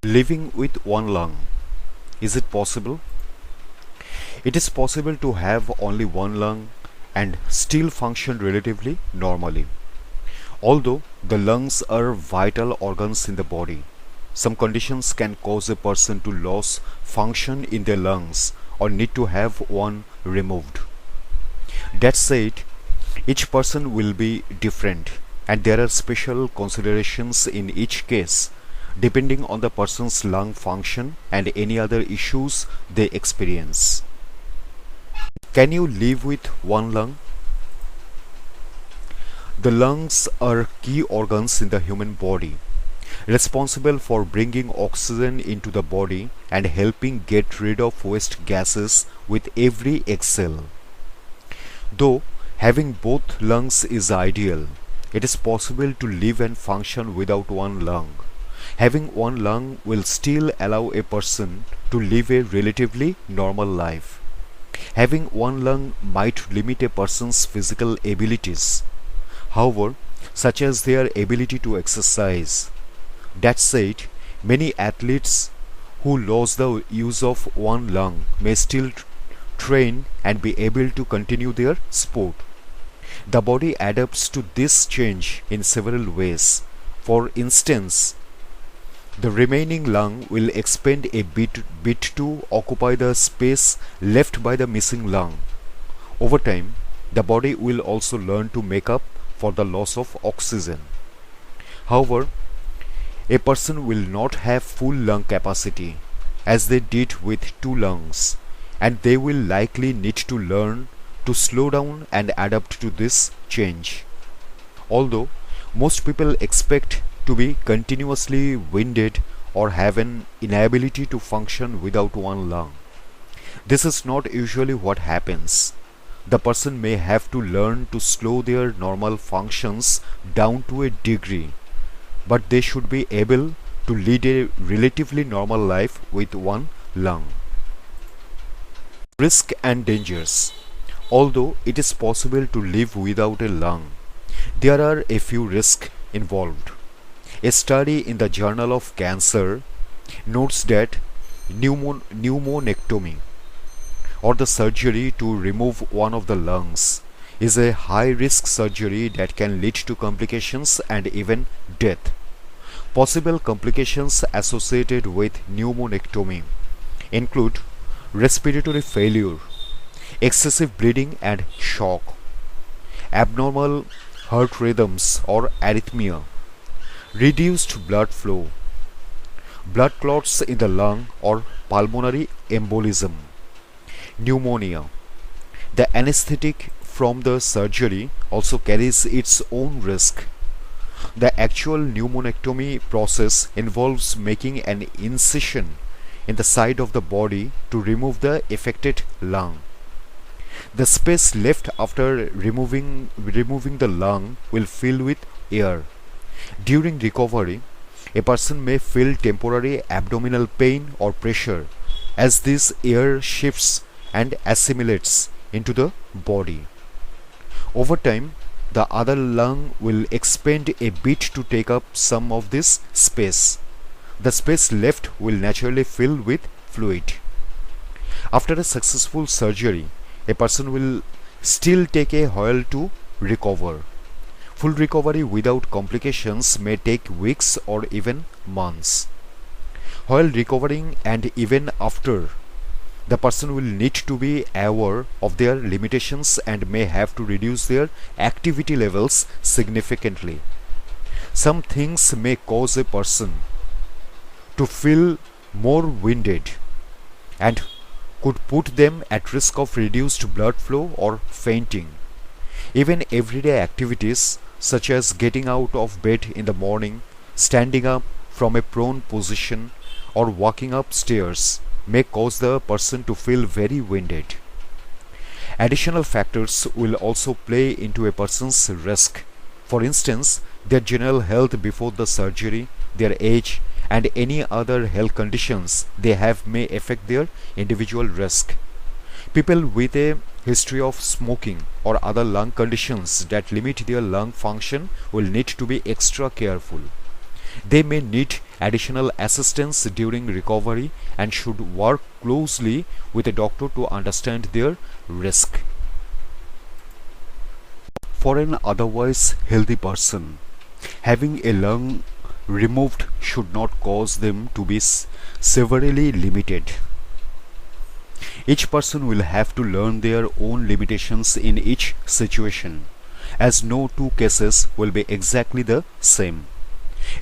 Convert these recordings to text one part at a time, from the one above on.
Living with one lung. Is it possible? It is possible to have only one lung and still function relatively normally. Although the lungs are vital organs in the body, some conditions can cause a person to lose function in their lungs or need to have one removed. That said, each person will be different and there are special considerations in each case depending on the person's lung function and any other issues they experience. Can you live with one lung? The lungs are key organs in the human body, responsible for bringing oxygen into the body and helping get rid of waste gases with every exhale. Though having both lungs is ideal, it is possible to live and function without one lung. Having one lung will still allow a person to live a relatively normal life. Having one lung might limit a person's physical abilities, however, such as their ability to exercise. That said, many athletes who lose the use of one lung may still train and be able to continue their sport. The body adapts to this change in several ways. For instance, the remaining lung will expand a bit to occupy the space left by the missing lung. Over time, the body will also learn to make up for the loss of oxygen. However, a person will not have full lung capacity as they did with two lungs, and they will likely need to learn to slow down and adapt to this change. Although most people expect to be continuously winded or have an inability to function without one lung, this is not usually what happens. The person may have to learn to slow their normal functions down to a degree, but they should be able to lead a relatively normal life with one lung. Risk and dangers. Although it is possible to live without a lung, there are a few risks involved. A study in the Journal of Cancer notes that pneumonectomy, or the surgery to remove one of the lungs, is a high-risk surgery that can lead to complications and even death. Possible complications associated with pneumonectomy include respiratory failure, excessive bleeding and shock, abnormal heart rhythms or arrhythmia, reduced blood flow, blood clots in the lung or pulmonary embolism, pneumonia. The anesthetic from the surgery also carries its own risk. The actual pneumonectomy process involves making an incision in the side of the body to remove the affected lung. The space left after removing the lung will fill with air. During recovery, a person may feel temporary abdominal pain or pressure as this air shifts and assimilates into the body. Over time, the other lung will expand a bit to take up some of this space. The space left will naturally fill with fluid. After a successful surgery, a person will still take a while to recover. Full recovery without complications may take weeks or even months. While recovering and even after, the person will need to be aware of their limitations and may have to reduce their activity levels significantly. Some things may cause a person to feel more winded and could put them at risk of reduced blood flow or fainting. Even everyday activities such as getting out of bed in the morning, standing up from a prone position, or walking upstairs may cause the person to feel very winded. Additional factors will also play into a person's risk. For instance, their general health before the surgery, their age, and any other health conditions they have may affect their individual risk. People with a history of smoking or other lung conditions that limit their lung function will need to be extra careful. They may need additional assistance during recovery and should work closely with a doctor to understand their risk. For an otherwise healthy person, having a lung removed should not cause them to be severely limited. Each person will have to learn their own limitations in each situation, as no two cases will be exactly the same.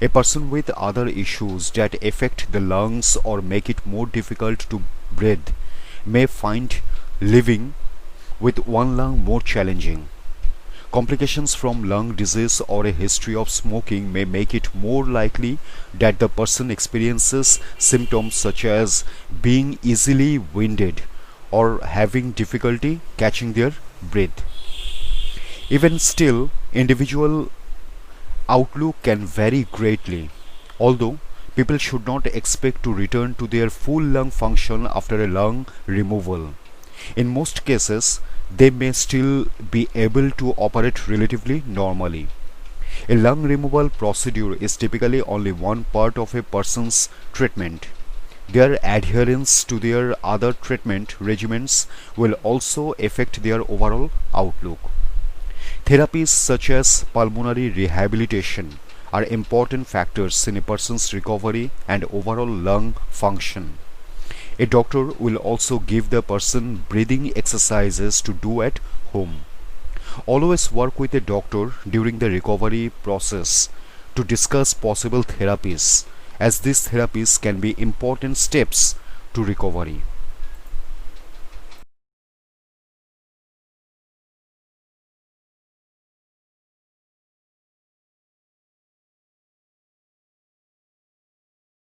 A person with other issues that affect the lungs or make it more difficult to breathe may find living with one lung more challenging. Complications from lung disease or a history of smoking may make it more likely that the person experiences symptoms such as being easily winded or having difficulty catching their breath. Even still, individual outlook can vary greatly, although people should not expect to return to their full lung function after a lung removal. In most cases, they may still be able to operate relatively normally. A lung removal procedure is typically only one part of a person's treatment. Their adherence to their other treatment regimens will also affect their overall outlook. Therapies such as pulmonary rehabilitation are important factors in a person's recovery and overall lung function. A doctor will also give the person breathing exercises to do at home. Always work with a doctor during the recovery process to discuss possible therapies, as these therapies can be important steps to recovery.